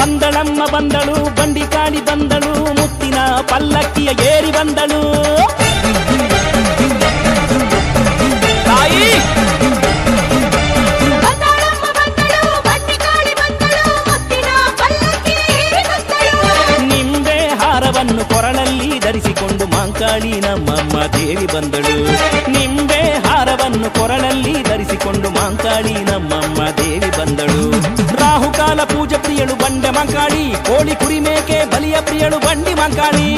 ಬಂದಳಮ್ಮ ಬಂದಳು ಬಂಡಿ ಕಾಡಿ ಬಂದಳು ಮುತ್ತಿನ ಪಲ್ಲಕ್ಕಿಯ ಏರಿ ಬಂದಳು ತಾಯಿ ನಿಂಬೆ ಹಾರವನ್ನು ಕೊರಳಲ್ಲಿ ಧರಿಸಿಕೊಂಡು ಮಾಂಕಾಳಿ ನಮ್ಮಮ್ಮ ದೇವಿ ಬಂದಳು ನಿಂಬೆ ಹಾರವನ್ನು ಕೊರಳಲ್ಲಿ ಧರಿಸಿಕೊಂಡು ಮಾಂಕಾಳಿ ನಮ್ಮಮ್ಮ ದೇವಿ ಬಂದಳು ರಾಹುಕಾಲ ಪೂಜೆ ಪ್ರಿಯಳು ಬಂಡೆ ಮಾಂಕಾಳಿ ಕೋಳಿ ಕುರಿ ಮೇಕೆ ಬಲಿಯ ಪ್ರಿಯಳು ಬಂಡಿ ಮಾಂಕಾಳಿ